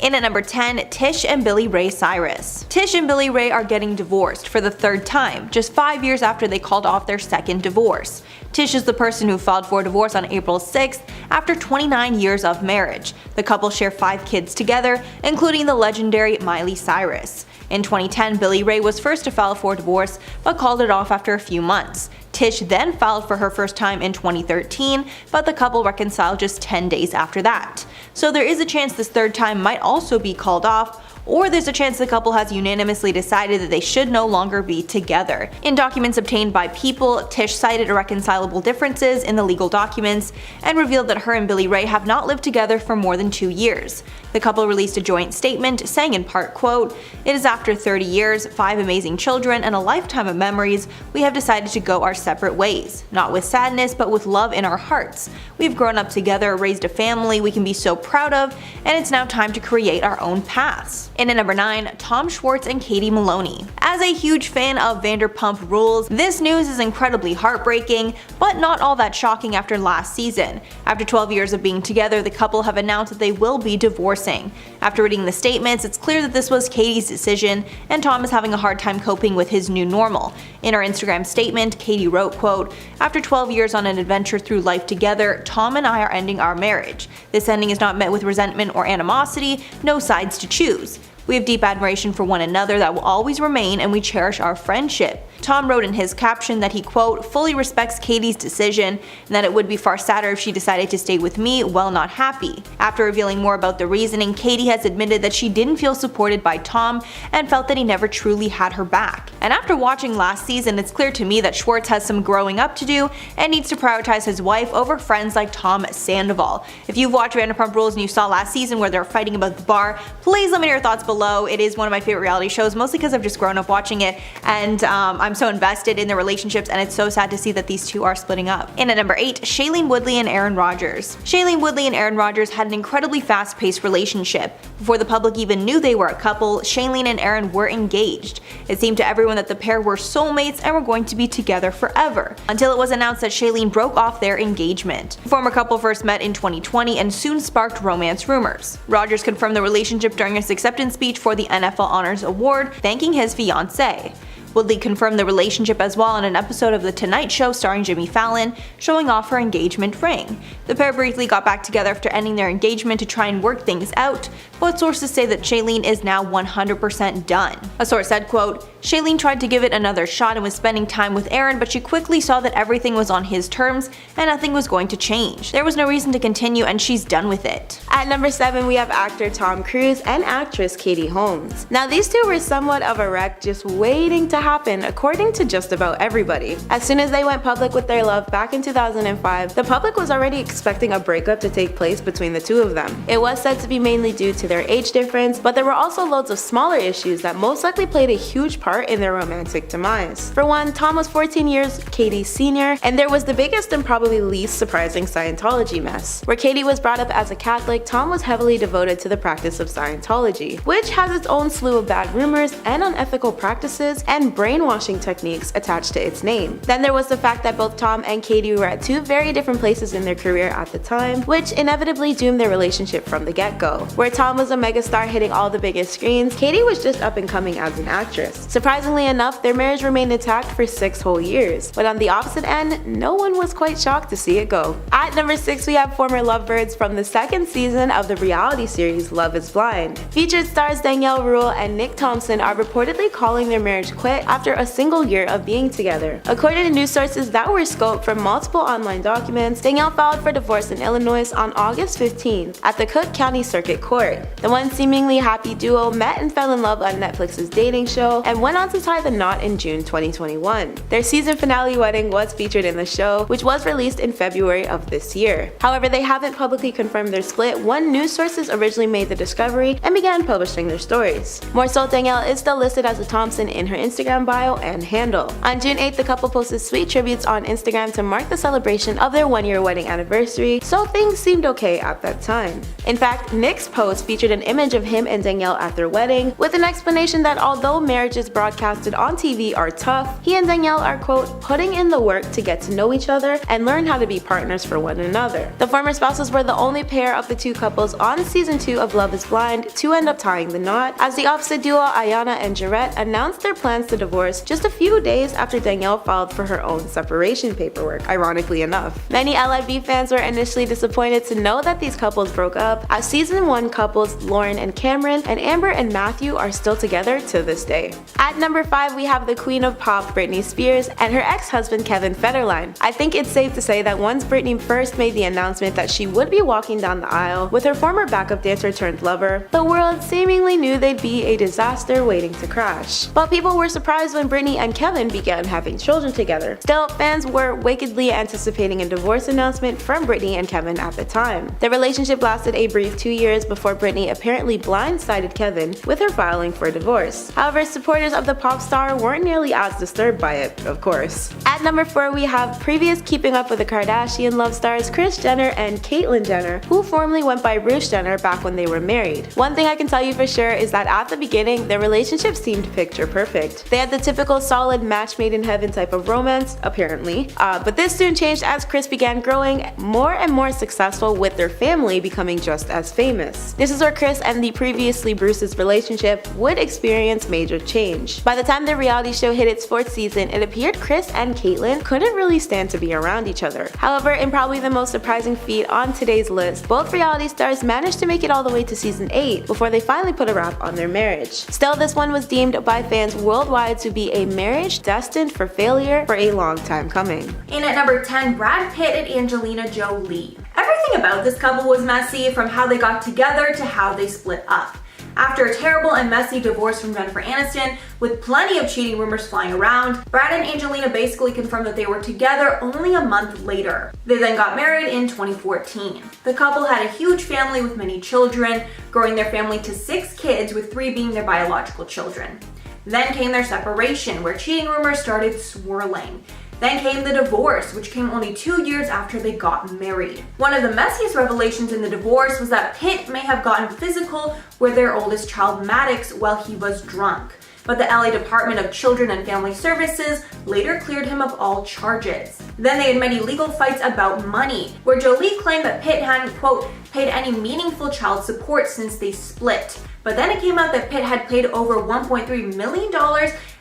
In at number 10, Tish and Billy Ray Cyrus. Tish and Billy Ray are getting divorced for the third time, just 5 years after they called off their second divorce. Tish is the person who filed for divorce on April 6th after 29 years of marriage. The couple share 5 kids together, including the legendary Miley Cyrus. In 2010, Billy Ray was first to file for divorce, but called it off after a few months. Tish then filed for her first time in 2013, but the couple reconciled just 10 days after that. So there is a chance this third time might also be called off, or there's a chance the couple has unanimously decided that they should no longer be together. In documents obtained by People, Tish cited irreconcilable differences in the legal documents and revealed that her and Billy Ray have not lived together for more than 2 years. The couple released a joint statement saying in part, quote, "It is after 30 years, 5 amazing children, and a lifetime of memories, we have decided to go our separate ways. Not with sadness, but with love in our hearts. We've grown up together, raised a family we can be so proud of, and it's now time to create our own paths." In at number 9, Tom Schwartz and Katie Maloney. As a huge fan of Vanderpump Rules, this news is incredibly heartbreaking, but not all that shocking after last season. After 12 years of being together, the couple have announced that they will be divorcing. After reading the statements, it's clear that this was Katie's decision, and Tom is having a hard time coping with his new normal. In her Instagram statement, Katie wrote, quote, "After 12 years on an adventure through life together, Tom and I are ending our marriage. This ending is not met with resentment or animosity, no sides to choose. We have deep admiration for one another that will always remain, and we cherish our friendship." Tom wrote in his caption that he, quote, "fully respects Katie's decision and that it would be far sadder if she decided to stay with me while not happy." After revealing more about the reasoning, Katie has admitted that she didn't feel supported by Tom and felt that he never truly had her back. And after watching last season, it's clear to me that Schwartz has some growing up to do and needs to prioritize his wife over friends like Tom Sandoval. If you've watched Vanderpump Rules and you saw last season where they're fighting about the bar, please let me know your thoughts below. It is one of my favorite reality shows, mostly because I've just grown up watching it, and I'm so invested in their relationships, and it's so sad to see that these two are splitting up. In at number 8, Shailene Woodley and Aaron Rodgers. Shailene Woodley and Aaron Rodgers had an incredibly fast-paced relationship. Before the public even knew they were a couple, Shailene and Aaron were engaged. It seemed to everyone that the pair were soulmates and were going to be together forever, until it was announced that Shailene broke off their engagement. The former couple first met in 2020 and soon sparked romance rumors. Rodgers confirmed the relationship during his acceptance speech for the NFL Honors Award, thanking his fiancée. Woodley confirmed the relationship as well on an episode of The Tonight Show starring Jimmy Fallon, showing off her engagement ring. The pair briefly got back together after ending their engagement to try and work things out, but sources say that Shailene is now 100% done. A source said, quote, "Shailene tried to give it another shot and was spending time with Aaron, but she quickly saw that everything was on his terms and nothing was going to change. There was no reason to continue and she's done with it." At number 7, we have actor Tom Cruise and actress Katie Holmes. Now these two were somewhat of a wreck, just waiting to happen according to just about everybody. As soon as they went public with their love back in 2005, the public was already expecting a breakup to take place between the two of them. It was said to be mainly due to their age difference, but there were also loads of smaller issues that most likely played a huge part in their romantic demise. For one, Tom was 14 years Katie's senior, and there was the biggest and probably least surprising Scientology mess. Where Katie was brought up as a Catholic, Tom was heavily devoted to the practice of Scientology, which has its own slew of bad rumors and unethical practices and brainwashing techniques attached to its name. Then there was the fact that both Tom and Katie were at 2 very different places in their career at the time, which inevitably doomed their relationship from the get-go. Where Tom was a megastar hitting all the biggest screens, Katie was just up and coming as an actress. Surprisingly enough, their marriage remained intact for 6 whole years, but on the opposite end, no one was quite shocked to see it go. At number 6, we have former lovebirds from the 2nd season of the reality series Love is Blind. Featured stars Danielle Rule and Nick Thompson are reportedly calling their marriage quit after a single year of being together. According to news sources that were scoped from multiple online documents, Danielle filed for divorce in Illinois on August 15th at the Cook County Circuit Court. The once seemingly happy duo met and fell in love on Netflix's dating show and went on to tie the knot in June 2021. Their season finale wedding was featured in the show, which was released in February of this year. However, they haven't publicly confirmed their split when news sources originally made the discovery and began publishing their stories. More so, Danielle is still listed as a Thompson in her Instagram Instagram bio and handle. On June 8th, the couple posted sweet tributes on Instagram to mark the celebration of their 1-year wedding anniversary, so things seemed okay at that time. In fact, Nick's post featured an image of him and Danielle at their wedding, with an explanation that although marriages broadcasted on TV are tough, he and Danielle are quote, putting in the work to get to know each other and learn how to be partners for one another. The former spouses were the only pair of the two couples on season 2 of Love is Blind to end up tying the knot, as the opposite duo Ayana and Jarrett announced their plans to divorce just a few days after Danielle filed for her own separation paperwork, ironically enough. Many LIB fans were initially disappointed to know that these couples broke up, as season 1 couples Lauren and Cameron and Amber and Matthew are still together to this day. At number 5, we have the queen of pop Britney Spears and her ex-husband Kevin Federline. I think it's safe to say that once Britney first made the announcement that she would be walking down the aisle with her former backup dancer turned lover, the world seemingly knew they'd be a disaster waiting to crash. But people were surprised when Britney and Kevin began having children together. Still, fans were wickedly anticipating a divorce announcement from Britney and Kevin at the time. The relationship lasted a brief 2 years before Britney apparently blindsided Kevin with her filing for divorce. However, supporters of the pop star weren't nearly as disturbed by it, of course. At number 4, we have previous Keeping Up with the Kardashian love stars Kris Jenner and Caitlyn Jenner, who formerly went by Bruce Jenner back when they were married. One thing I can tell you for sure is that at the beginning, their relationship seemed picture perfect. They had the typical solid match made in heaven type of romance, apparently, but this soon changed as Kris began growing more and more successful with their family becoming just as famous. This is where Kris and the previously Bruce's relationship would experience major change. By the time the reality show hit its 4th season, it appeared Kris and Caitlyn couldn't really stand to be around each other. However, in probably the most surprising feat on today's list, both reality stars managed to make it all the way to season 8 before they finally put a wrap on their marriage. Still, this one was deemed by fans worldwide to be a marriage destined for failure for a long time coming. In at number 10, Brad Pitt and Angelina Jolie. Everything about this couple was messy, from how they got together to how they split up. After a terrible and messy divorce from Jennifer Aniston, with plenty of cheating rumors flying around, Brad and Angelina basically confirmed that they were together only a month later. They then got married in 2014. The couple had a huge family with many children, growing their family to 6 kids, with 3 being their biological children. Then came their separation, where cheating rumors started swirling. Then came the divorce, which came only 2 years after they got married. One of the messiest revelations in the divorce was that Pitt may have gotten physical with their oldest child Maddox while he was drunk. But the LA Department of Children and Family Services later cleared him of all charges. Then they had many legal fights about money, where Jolie claimed that Pitt hadn't, quote, paid any meaningful child support since they split. But then it came out that Pitt had paid over $1.3 million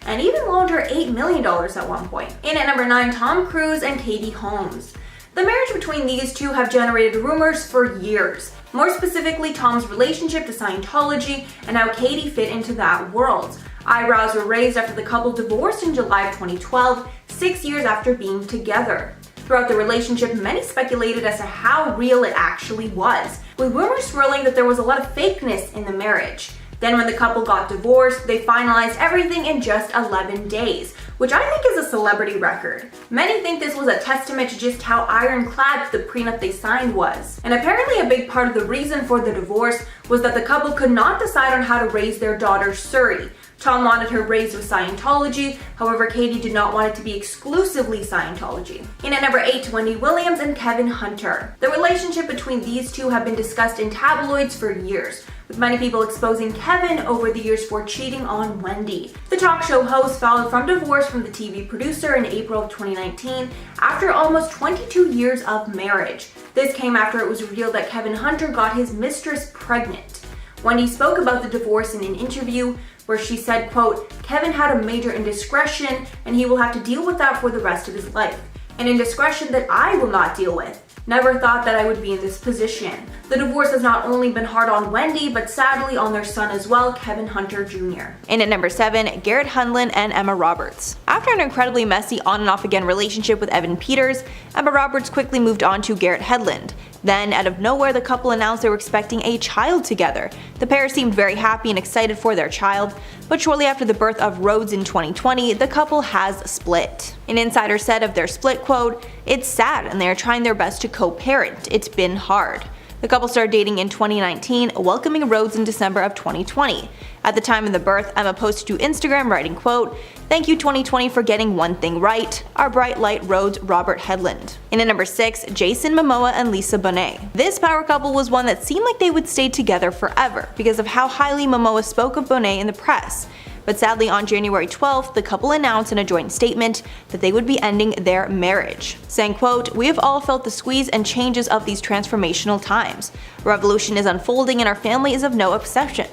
and even loaned her $8 million at one point. In at number 9, Tom Cruise and Katie Holmes. The marriage between these two have generated rumors for years. More specifically, Tom's relationship to Scientology and how Katie fit into that world. Eyebrows were raised after the couple divorced in July of 2012, 6 years after being together. Throughout the relationship, many speculated as to how real it actually was, with rumors swirling that there was a lot of fakeness in the marriage. Then when the couple got divorced, they finalized everything in just 11 days, which I think is a celebrity record. Many think this was a testament to just how ironclad the prenup they signed was. And apparently a big part of the reason for the divorce was that the couple could not decide on how to raise their daughter Suri. Tom wanted her raised with Scientology, however Katie did not want it to be exclusively Scientology. In at number 8, Wendy Williams and Kevin Hunter. The relationship between these two have been discussed in tabloids for years, with many people exposing Kevin over the years for cheating on Wendy. The talk show host filed from divorce from the TV producer in April of 2019 after almost 22 years of marriage. This came after it was revealed that Kevin Hunter got his mistress pregnant. Wendy spoke about the divorce in an interview where she said, quote, Kevin had a major indiscretion and he will have to deal with that for the rest of his life. An indiscretion that I will not deal with. Never thought that I would be in this position. The divorce has not only been hard on Wendy, but sadly on their son as well, Kevin Hunter Jr. In at number 7, Garrett Hedlund and Emma Roberts. After an incredibly messy on and off again relationship with Evan Peters, Emma Roberts quickly moved on to Garrett Hedlund. Then, out of nowhere, the couple announced they were expecting a child together. The pair seemed very happy and excited for their child, but shortly after the birth of Rhodes in 2020, the couple has split. An insider said of their split, quote, "It's sad and they are trying their best to co-parent. It's been hard." The couple started dating in 2019, welcoming Rhodes in December of 2020. At the time of the birth, Emma posted to Instagram writing, quote, "Thank you 2020 for getting one thing right. Our bright light Rhodes Robert Headland." In at number 6, Jason Momoa and Lisa Bonet. This power couple was one that seemed like they would stay together forever because of how highly Momoa spoke of Bonet in the press. But sadly, on January 12th, the couple announced in a joint statement that they would be ending their marriage, saying, quote, "We have all felt the squeeze and changes of these transformational times. A revolution is unfolding and our family is of no exception.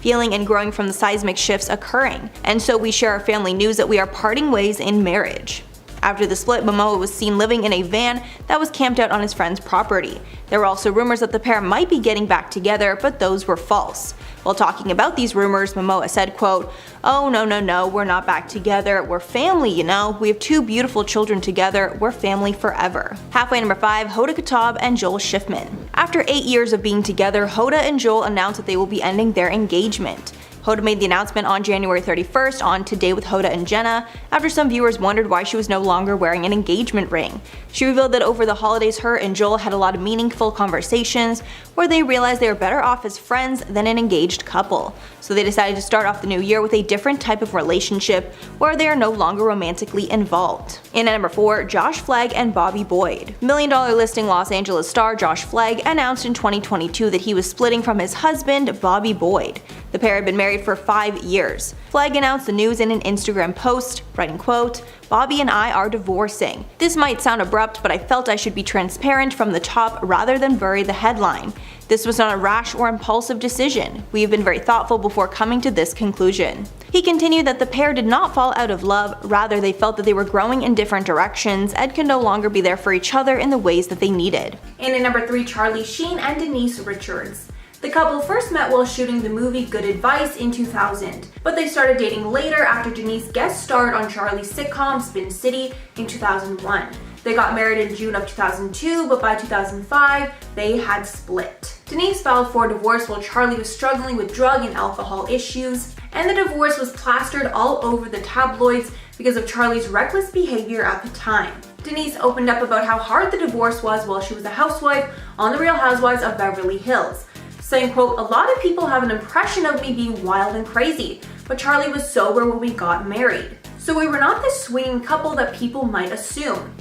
Feeling and growing from the seismic shifts occurring. And so we share our family news that we are parting ways in marriage." After the split, Momoa was seen living in a van that was camped out on his friend's property. There were also rumors that the pair might be getting back together, but those were false. While talking about these rumors, Momoa said, quote, "Oh no, we're not back together. We're family, you know. We have 2 beautiful children together. We're family forever." Halfway at number 5, Hoda Kotb and Joel Schiffman. After 8 years of being together, Hoda and Joel announced that they will be ending their engagement. Hoda made the announcement on January 31st on Today with Hoda and Jenna, after some viewers wondered why she was no longer wearing an engagement ring. She revealed that over the holidays her and Joel had a lot of meaningful conversations where they realized they were better off as friends than an engaged couple. So they decided to start off the new year with a different type of relationship where they are no longer romantically involved. In at number 4, Josh Flagg and Bobby Boyd. $1 Million Listing Los Angeles star Josh Flagg announced in 2022 that he was splitting from his husband, Bobby Boyd. The pair had been married for 5 years. Flagg announced the news in an Instagram post, writing, quote, "Bobby and I are divorcing. This might sound abrupt, but I felt I should be transparent from the top rather than bury the headline. This was not a rash or impulsive decision. We have been very thoughtful before coming to this conclusion." He continued that the pair did not fall out of love, rather they felt that they were growing in different directions and could no longer be there for each other in the ways that they needed. And at number 3, Charlie Sheen and Denise Richards. The couple first met while shooting the movie Good Advice in 2000, but they started dating later after Denise guest starred on Charlie's sitcom Spin City in 2001. They got married in June of 2002, but by 2005, they had split. Denise filed for divorce while Charlie was struggling with drug and alcohol issues, and the divorce was plastered all over the tabloids because of Charlie's reckless behavior at the time. Denise opened up about how hard the divorce was while she was a housewife on The Real Housewives of Beverly Hills, saying, quote, "A lot of people have an impression of me being wild and crazy, but Charlie was sober when we got married. So we were not this swinging couple that people might assume."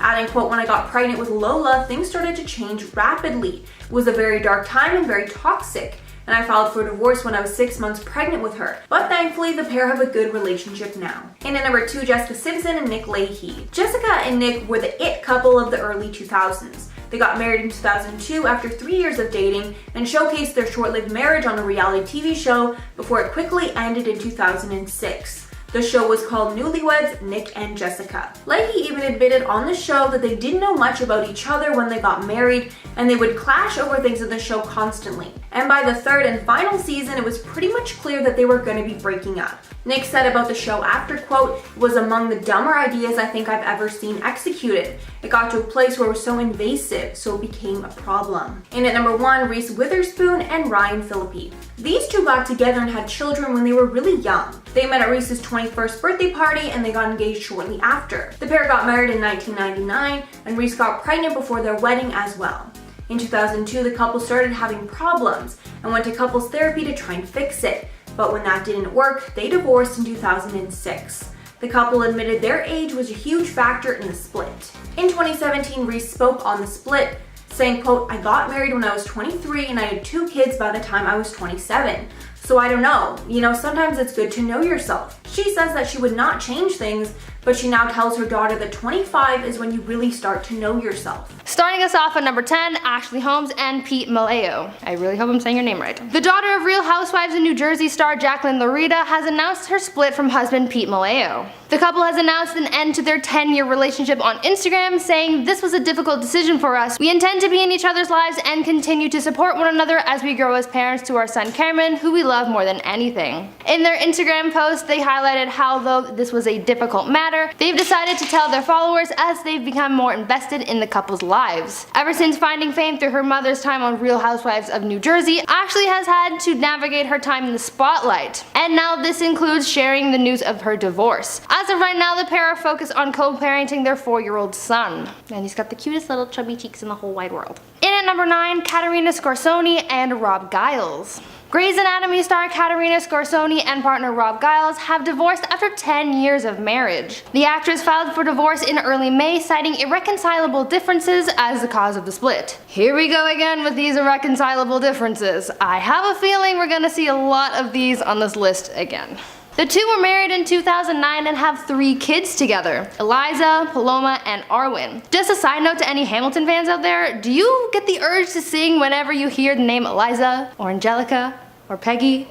Adding, quote, "When I got pregnant with Lola, things started to change rapidly. It was a very dark time and very toxic, and I filed for divorce when I was 6 months pregnant with her. But thankfully, the pair have a good relationship now." And at number 2, Jessica Simpson and Nick Leahy. Jessica and Nick were the it couple of the early 2000s. They got married in 2002 after 3 years of dating and showcased their short-lived marriage on a reality TV show before it quickly ended in 2006. The show was called Newlyweds, Nick and Jessica. Leahy even admitted on the show that they didn't know much about each other when they got married, and they would clash over things in the show constantly. And by the 3rd and final season, it was pretty much clear that they were going to be breaking up. Nick said about the show after, quote, "It was among the dumber ideas I think I've ever seen executed. It got to a place where it was so invasive, so it became a problem." And at number 1, Reese Witherspoon and Ryan Phillippe. These two got together and had children when they were really young. They met at Reese's 21st birthday party and they got engaged shortly after. The pair got married in 1999 and Reese got pregnant before their wedding as well. In 2002, the couple started having problems and went to couples therapy to try and fix it. But when that didn't work, they divorced in 2006. The couple admitted their age was a huge factor in the split. In 2017, Reese spoke on the split, saying, quote, "I got married when I was 23 and I had 2 kids by the time I was 27. So I don't know, sometimes it's good to know yourself." She says that she would not change things, but she now tells her daughter that 25 is when you really start to know yourself. Starting us off at number 10, Ashley Holmes and Pete Maleo. I really hope I'm saying your name right. The daughter of Real Housewives of New Jersey star Jacqueline Loretta has announced her split from husband Pete Maleo. The couple has announced an end to their 10-year relationship on Instagram, saying, "This was a difficult decision for us. We intend to be in each other's lives and continue to support one another as we grow as parents to our son Cameron, who we love more than anything." In their Instagram post, they highlighted how, though this was a difficult matter, matter, they've decided to tell their followers as they've become more invested in the couple's lives. Ever since finding fame through her mother's time on Real Housewives of New Jersey, Ashley has had to navigate her time in the spotlight. And now this includes sharing the news of her divorce. As of right now, the pair are focused on co-parenting their 4-year-old son. And he's got the cutest little chubby cheeks in the whole wide world. In at number 9, Katerina Scorsone and Rob Giles. Grey's Anatomy star Katerina Scorsone and partner Rob Giles have divorced after 10 years of marriage. The actress filed for divorce in early May, citing irreconcilable differences as the cause of the split. Here we go again with these irreconcilable differences. I have a feeling we're gonna see a lot of these on this list again. The two were married in 2009 and have 3 kids together, Eliza, Paloma, and Arwen. Just a side note to any Hamilton fans out there, do you get the urge to sing whenever you hear the name Eliza, or Angelica, or Peggy?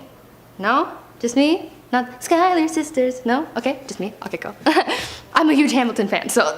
No? Just me? Not Skylar sisters? No? Okay, just me. Okay, go. I'm a huge Hamilton fan, so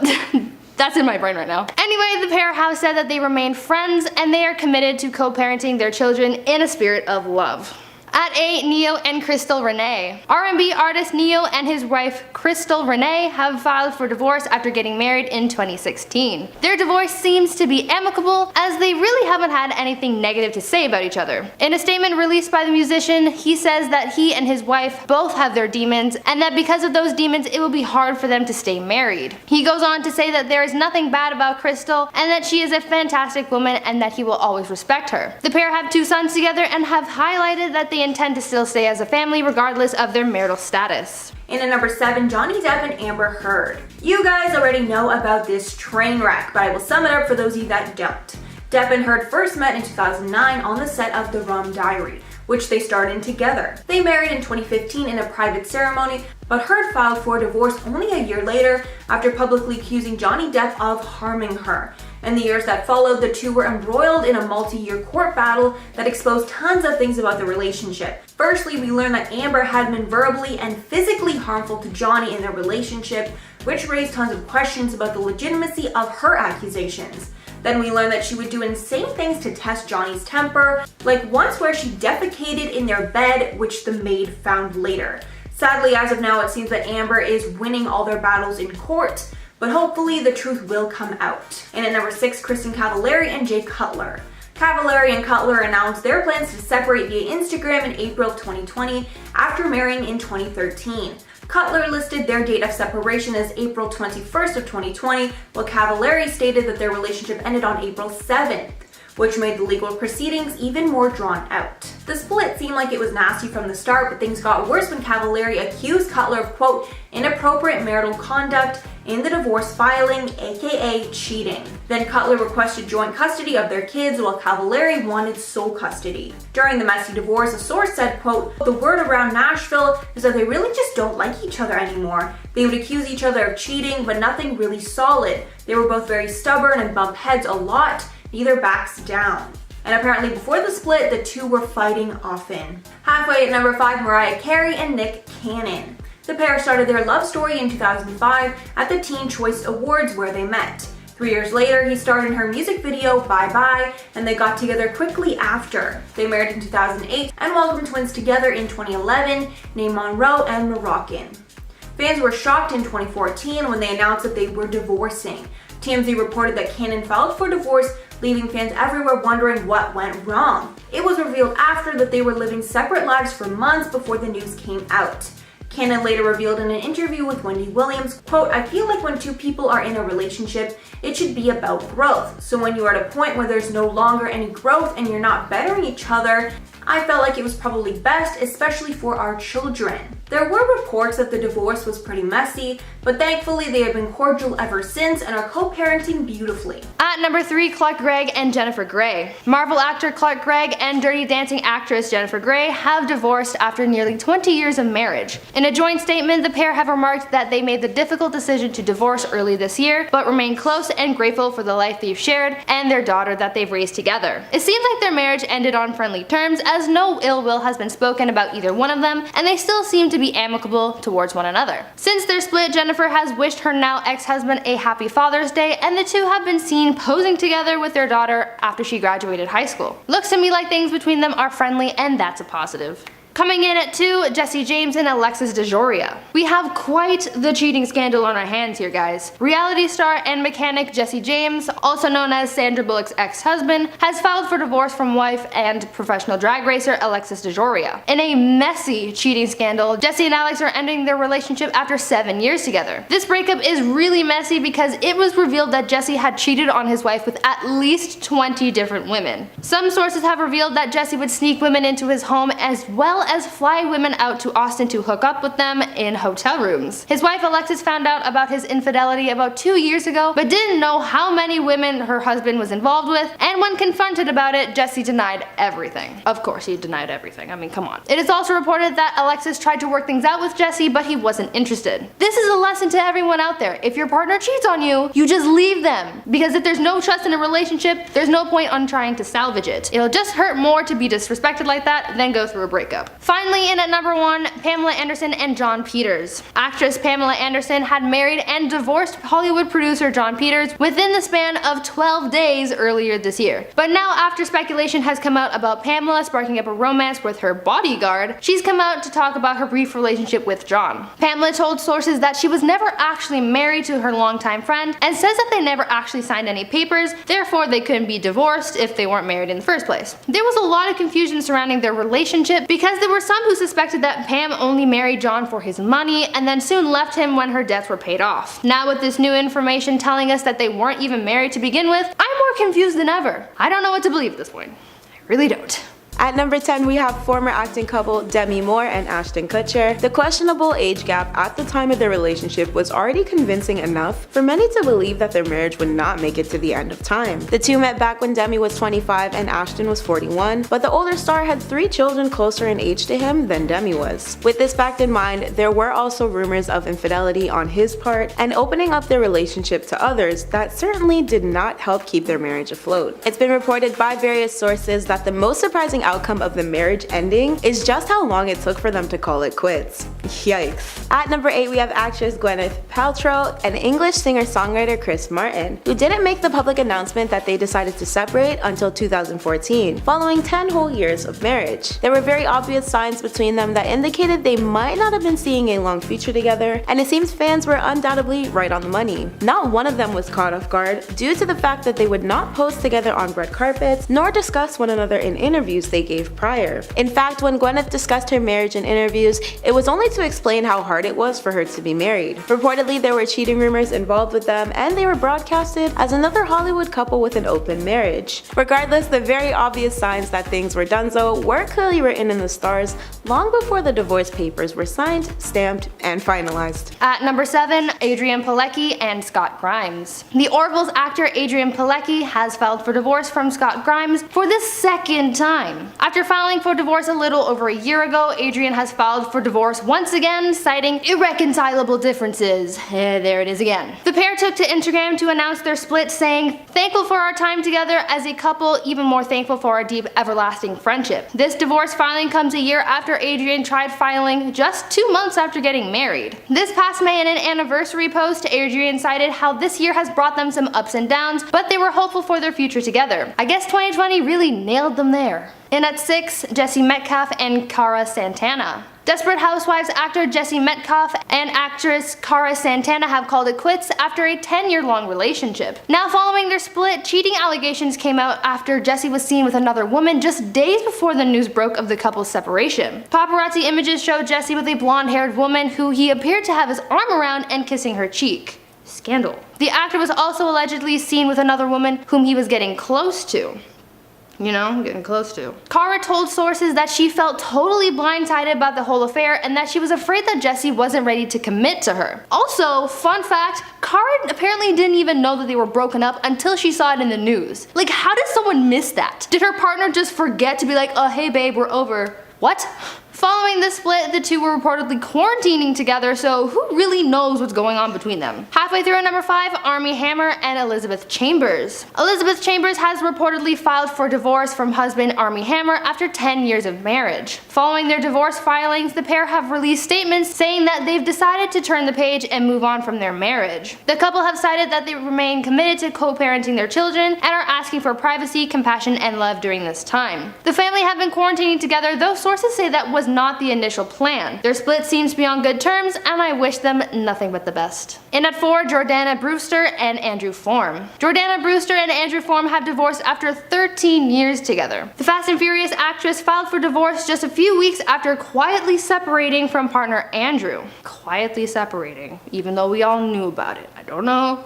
that's in my brain right now. Anyway, the pair have said that they remain friends and they are committed to co-parenting their children in a spirit of love. At 8, Neo and Crystal Renee. R&B artist Neo and his wife Crystal Renee have filed for divorce after getting married in 2016. Their divorce seems to be amicable as they really haven't had anything negative to say about each other. In a statement released by the musician, he says that he and his wife both have their demons and that because of those demons it will be hard for them to stay married. He goes on to say that there is nothing bad about Crystal and that she is a fantastic woman and that he will always respect her. The pair have 2 sons together and have highlighted that they intend to still stay as a family regardless of their marital status. In at number 7, Johnny Depp and Amber Heard. You guys already know about this train wreck, but I will sum it up for those of you that don't. Depp and Heard first met in 2009 on the set of The Rum Diary, which they starred in together. They married in 2015 in a private ceremony, but Heard filed for divorce only a year later after publicly accusing Johnny Depp of harming her. In the years that followed, the two were embroiled in a multi-year court battle that exposed tons of things about the relationship. Firstly, we learned that Amber had been verbally and physically harmful to Johnny in their relationship, which raised tons of questions about the legitimacy of her accusations. Then we learned that she would do insane things to test Johnny's temper, like once where she defecated in their bed, which the maid found later. Sadly, as of now, it seems that Amber is winning all their battles in court, but hopefully the truth will come out. And at number 6, Kristen Cavallari and Jay Cutler. Cavallari and Cutler announced their plans to separate via Instagram in April 2020 after marrying in 2013. Cutler listed their date of separation as April 21st of 2020, while Cavallari stated that their relationship ended on April 7th, which made the legal proceedings even more drawn out. The split seemed like it was nasty from the start, but things got worse when Cavallari accused Cutler of, quote, inappropriate marital conduct in the divorce filing, aka cheating. Then Cutler requested joint custody of their kids while Cavallari wanted sole custody. During the messy divorce, a source said, quote, the word around Nashville is that they really just don't like each other anymore. They would accuse each other of cheating, but nothing really solid. They were both very stubborn and bump heads a lot. Neither backs down. And apparently before the split, the two were fighting often. Halfway at number 5, Mariah Carey and Nick Cannon. The pair started their love story in 2005 at the Teen Choice Awards where they met. 3 years later, he starred in her music video, Bye Bye, and they got together quickly after. They married in 2008 and welcomed twins together in 2011, named Monroe and Moroccan. Fans were shocked in 2014 when they announced that they were divorcing. TMZ reported that Cannon filed for divorce, leaving fans everywhere wondering what went wrong. It was revealed after that they were living separate lives for months before the news came out. Cannon later revealed in an interview with Wendy Williams, quote, I feel like when two people are in a relationship, it should be about growth. So when you are at a point where there's no longer any growth and you're not bettering each other, I felt like it was probably best, especially for our children. There were reports that the divorce was pretty messy, but thankfully they have been cordial ever since and are co-parenting beautifully. At number 3, Clark Gregg and Jennifer Grey. Marvel actor Clark Gregg and Dirty Dancing actress Jennifer Grey have divorced after nearly 20 years of marriage. In a joint statement, the pair have remarked that they made the difficult decision to divorce early this year, but remain close and grateful for the life they've shared and their daughter that they've raised together. It seems like their marriage ended on friendly terms as no ill will has been spoken about either one of them, and they still seem to be amicable towards one another. Since their split, Jennifer has wished her now ex-husband a happy Father's Day, and the two have been seen posing together with their daughter after she graduated high school. Looks to me like things between them are friendly, and that's a positive. Coming in at 2, Jesse James and Alexis DeJoria. We have quite the cheating scandal on our hands here, guys. Reality star and mechanic Jesse James, also known as Sandra Bullock's ex-husband, has filed for divorce from wife and professional drag racer Alexis DeJoria. In a messy cheating scandal, Jesse and Alex are ending their relationship after 7 years together. This breakup is really messy because it was revealed that Jesse had cheated on his wife with at least 20 different women. Some sources have revealed that Jesse would sneak women into his home as well as fly women out to Austin to hook up with them in hotel rooms. His wife Alexis found out about his infidelity about 2 years ago, but didn't know how many women her husband was involved with, and when confronted about it, Jesse denied everything. Of course he denied everything, I mean come on. It is also reported that Alexis tried to work things out with Jesse, but he wasn't interested. This is a lesson to everyone out there. If your partner cheats on you, you just leave them. Because if there's no trust in a relationship, there's no point on trying to salvage it. It'll just hurt more to be disrespected like that than go through a breakup. Finally, in at number 1, Pamela Anderson and John Peters. Actress Pamela Anderson had married and divorced Hollywood producer John Peters within the span of 12 days earlier this year. But now, after speculation has come out about Pamela sparking up a romance with her bodyguard, she's come out to talk about her brief relationship with John. Pamela told sources that she was never actually married to her longtime friend and says that they never actually signed any papers, therefore they couldn't be divorced if they weren't married in the first place. There was a lot of confusion surrounding their relationship because there were some who suspected that Pam only married John for his money and then soon left him when her debts were paid off. Now with this new information telling us that they weren't even married to begin with, I'm more confused than ever. I don't know what to believe at this point. I really don't. At number 10, we have former acting couple Demi Moore and Ashton Kutcher. The questionable age gap at the time of their relationship was already convincing enough for many to believe that their marriage would not make it to the end of time. The two met back when Demi was 25 and Ashton was 41, but the older star had 3 children closer in age to him than Demi was. With this fact in mind, there were also rumors of infidelity on his part and opening up their relationship to others that certainly did not help keep their marriage afloat. It's been reported by various sources that the most surprising outcome of the marriage ending is just how long it took for them to call it quits. Yikes. At number 8, we have actress Gwyneth Paltrow and English singer-songwriter Chris Martin, who didn't make the public announcement that they decided to separate until 2014, following 10 whole years of marriage. There were very obvious signs between them that indicated they might not have been seeing a long future together, and it seems fans were undoubtedly right on the money. Not one of them was caught off guard due to the fact that they would not pose together on red carpets nor discuss one another in interviews they gave prior. In fact, when Gwyneth discussed her marriage in interviews, it was only to explain how hard it was for her to be married. Reportedly, there were cheating rumors involved with them, and they were broadcasted as another Hollywood couple with an open marriage. Regardless, the very obvious signs that things were donezo were clearly written in the stars long before the divorce papers were signed, stamped, and finalized. At number 7, Adrian Palicki and Scott Grimes. The Orville's actor Adrian Palicki has filed for divorce from Scott Grimes for the second time. After filing for divorce a little over a year ago, Adrian has filed for divorce once again, citing irreconcilable differences. There it is again. The pair took to Instagram to announce their split, saying, "Thankful for our time together as a couple, even more thankful for our deep, everlasting friendship." This divorce filing comes a year after Adrian tried filing just 2 months after getting married. This past May, in an anniversary post, Adrian cited how this year has brought them some ups and downs, but they were hopeful for their future together. I guess 2020 really nailed them there. In at 6, Jesse Metcalfe and Cara Santana. Desperate Housewives actor Jesse Metcalfe and actress Cara Santana have called it quits after a 10-year-long relationship. Now following their split, cheating allegations came out after Jesse was seen with another woman just days before the news broke of the couple's separation. Paparazzi images show Jesse with a blonde-haired woman who he appeared to have his arm around and kissing her cheek. Scandal. The actor was also allegedly seen with another woman whom he was getting close to. Getting close to. Cara told sources that she felt totally blindsided about the whole affair and that she was afraid that Jesse wasn't ready to commit to her. Also, fun fact, Cara apparently didn't even know that they were broken up until she saw it in the news. Like, how did someone miss that? Did her partner just forget to be like, "Oh, hey babe, we're over"? What? Following this split, the two were reportedly quarantining together, so who really knows what's going on between them? Halfway through at number 5, Armie Hammer and Elizabeth Chambers. Elizabeth Chambers has reportedly filed for divorce from husband Armie Hammer after 10 years of marriage. Following their divorce filings, the pair have released statements saying that they've decided to turn the page and move on from their marriage. The couple have cited that they remain committed to co-parenting their children and are asking for privacy, compassion, and love during this time. The family have been quarantining together, though sources say that was was not the initial plan. Their split seems to be on good terms, and I wish them nothing but the best. In at 4, Jordana Brewster and Andrew Form. Jordana Brewster and Andrew Form have divorced after 13 years together. The Fast and Furious actress filed for divorce just a few weeks after quietly separating from partner Andrew. Quietly separating, even though we all knew about it. I don't know.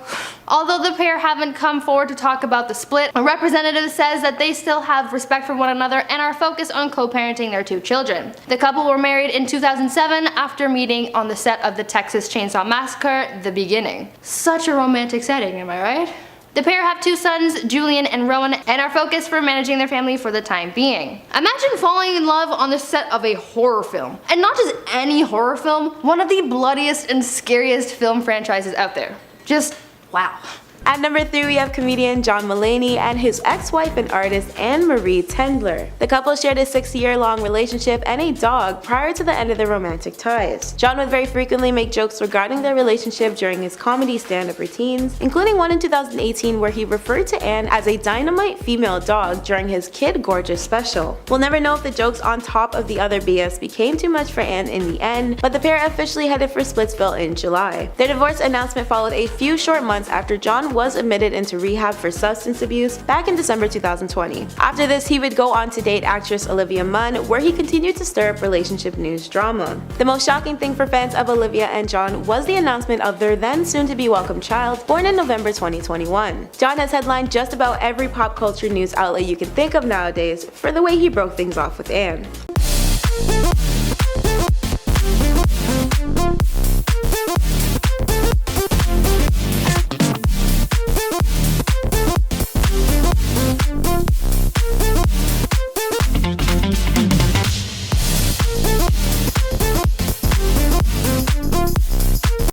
Although the pair haven't come forward to talk about the split, a representative says that they still have respect for one another and are focused on co-parenting their 2 children. The couple were married in 2007 after meeting on the set of the Texas Chainsaw Massacre: The Beginning. Such a romantic setting, am I right? The pair have 2 sons, Julian and Rowan, and are focused for managing their family for the time being. Imagine falling in love on the set of a horror film. And not just any horror film, one of the bloodiest and scariest film franchises out there. Just wow. At number 3, we have comedian John Mulaney and his ex-wife and artist Anne-Marie Tendler. The couple shared a 6-year-long relationship and a dog prior to the end of their romantic ties. John would very frequently make jokes regarding their relationship during his comedy stand-up routines, including one in 2018 where he referred to Anne as a dynamite female dog during his Kid Gorgeous special. We'll never know if the jokes on top of the other BS became too much for Anne in the end, but the pair officially headed for Splitsville in July. Their divorce announcement followed a few short months after John was admitted into rehab for substance abuse back in December 2020. After this, he would go on to date actress Olivia Munn, where he continued to stir up relationship news drama. The most shocking thing for fans of Olivia and John was the announcement of their then soon-to-be welcome child, born in November 2021. John has headlined just about every pop culture news outlet you can think of nowadays for the way he broke things off with Anne.